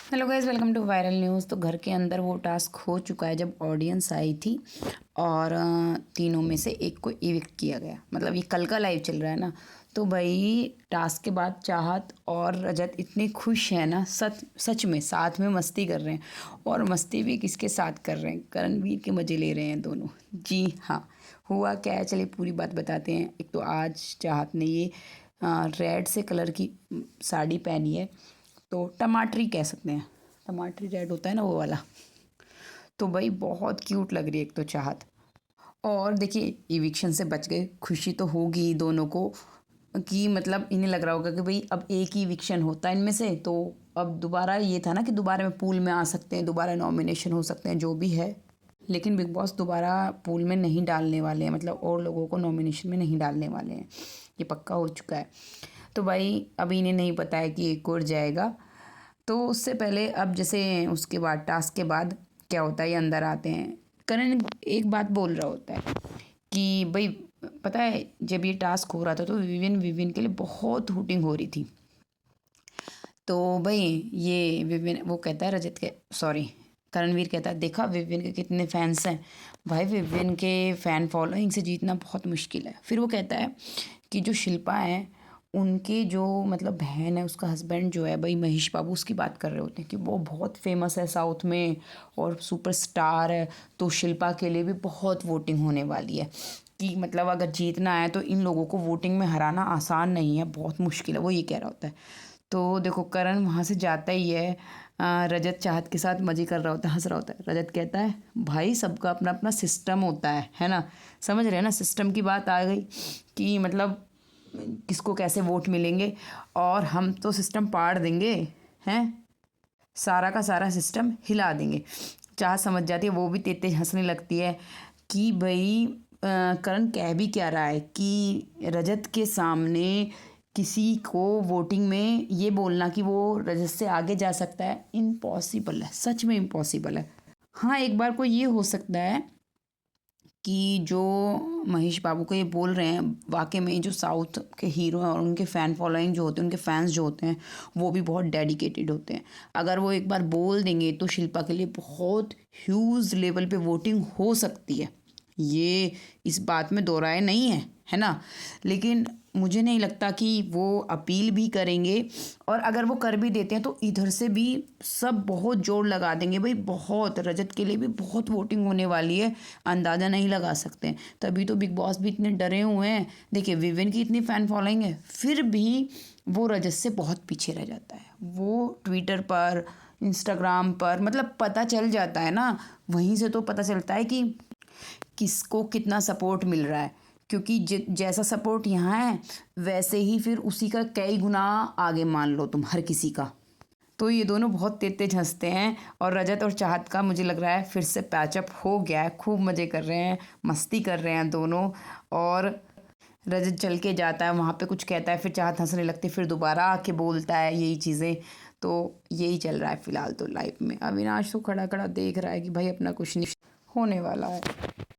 Hello guys, welcome to viral news. तो घर के अंदर वो टास्क हो चुका है जब ऑडियंस आई थी और तीनों में से एक को इविक्ट किया गया। मतलब ये कल का लाइव चल रहा है ना। तो भाई टास्क के बाद चाहत और रजत इतने खुश हैं ना, सच सच में साथ में मस्ती कर रहे हैं। और मस्ती भी किसके साथ कर रहे हैं? करणवीर के मज़े ले रहे हैं दोनों। जी हाँ, हुआ क्या है चलिए पूरी बात बताते हैं। एक तो आज चाहत ने ये रेड से कलर की साड़ी पहनी है, तो टमाटरी कह सकते हैं। टमाटरी रेड होता है ना, वो वाला। तो भाई बहुत क्यूट लग रही है एक तो चाहत। और देखिए इविक्शन से बच गए, खुशी तो होगी दोनों को कि मतलब इन्हें लग रहा होगा कि भाई अब एक ही इविक्शन होता है इनमें से, तो अब दोबारा ये था ना कि दोबारा में पूल में आ सकते हैं, दोबारा नॉमिनेशन हो सकते हैं, जो भी है। लेकिन बिग बॉस दोबारा पूल में नहीं डालने वाले हैं, मतलब और लोगों को नॉमिनेशन में नहीं डालने वाले हैं, ये पक्का हो चुका है। तो भाई अभी इन्हें नहीं पता है कि एक और जाएगा। तो उससे पहले अब जैसे उसके बाद टास्क के बाद क्या होता है, ये अंदर आते हैं। करण एक बात बोल रहा होता है कि भाई पता है जब ये टास्क हो रहा था तो विविन विविन के लिए बहुत हूटिंग हो रही थी। तो भाई ये विविन वो कहता है रजत के, सॉरी, करणवीर कहता है देखा विविन के कितने फैंस हैं। भाई विविन के फ़ैन फॉलोइंग से जीतना बहुत मुश्किल है। फिर वो कहता है कि जो शिल्पा है उनके जो मतलब बहन है, उसका हस्बैंड जो है भाई महेश बाबू, उसकी बात कर रहे होते हैं कि वो बहुत फेमस है साउथ में और सुपरस्टार है। तो शिल्पा के लिए भी बहुत वोटिंग होने वाली है कि मतलब अगर जीतना है तो इन लोगों को वोटिंग में हराना आसान नहीं है, बहुत मुश्किल है, वो ये कह रहा होता है। तो देखो करण वहाँ से जाता ही है। रजत चाहत के साथ मजे कर रहा होता है, हंस रहा होता है। रजत कहता है भाई सबका अपना अपना सिस्टम होता है ना। समझ रहे हैं ना, सिस्टम की बात आ गई कि मतलब किसको कैसे वोट मिलेंगे, और हम तो सिस्टम पाड़ देंगे हैं, सारा का सारा सिस्टम हिला देंगे। चाह समझ जाती है, वो भी तेज तेज हंसने लगती है कि भाई करण कह भी क्या रहा है कि रजत के सामने किसी को वोटिंग में ये बोलना कि वो रजत से आगे जा सकता है, इम्पॉसिबल है, सच में इम्पॉसिबल है। हाँ एक बार को ये हो सकता है कि जो महेश बाबू को ये बोल रहे हैं वाकई में जो साउथ के हीरो हैं और उनके फ़ैन फॉलोइंग जो होते हैं, उनके फैंस जो होते हैं, वो भी बहुत डेडिकेटेड होते हैं। अगर वो एक बार बोल देंगे तो शिल्पा के लिए बहुत ह्यूज लेवल पे वोटिंग हो सकती है, ये इस बात में दो राय नहीं है ना। लेकिन मुझे नहीं लगता कि वो अपील भी करेंगे, और अगर वो कर भी देते हैं तो इधर से भी सब बहुत जोर लगा देंगे भाई, बहुत रजत के लिए भी बहुत वोटिंग होने वाली है, अंदाज़ा नहीं लगा सकते हैं। तभी तो बिग बॉस भी इतने डरे हुए हैं। देखिए विविन की इतनी फ़ैन फॉलोइंग है, फिर भी वो रजत से बहुत पीछे रह जाता है। वो ट्विटर पर, इंस्टाग्राम पर, मतलब पता चल जाता है ना, वहीं से तो पता चलता है कि किसको कितना सपोर्ट मिल रहा है। क्योंकि जैसा सपोर्ट यहाँ है वैसे ही फिर उसी का कई गुना आगे मान लो तुम हर किसी का। तो ये दोनों बहुत तेज तेज हंसते हैं, और रजत और चाहत का मुझे लग रहा है फिर से पैचअप हो गया है, खूब मज़े कर रहे हैं, मस्ती कर रहे हैं दोनों। और रजत चल के जाता है वहाँ पे, कुछ कहता है, फिर चाहत हंसने लगती है, फिर दोबारा आके बोलता है यही चीज़ें। तो यही चल रहा है फ़िलहाल तो लाइफ में। अविनाश तो खड़ा खड़ा देख रहा है कि भाई अपना कुछ नहीं होने वाला है।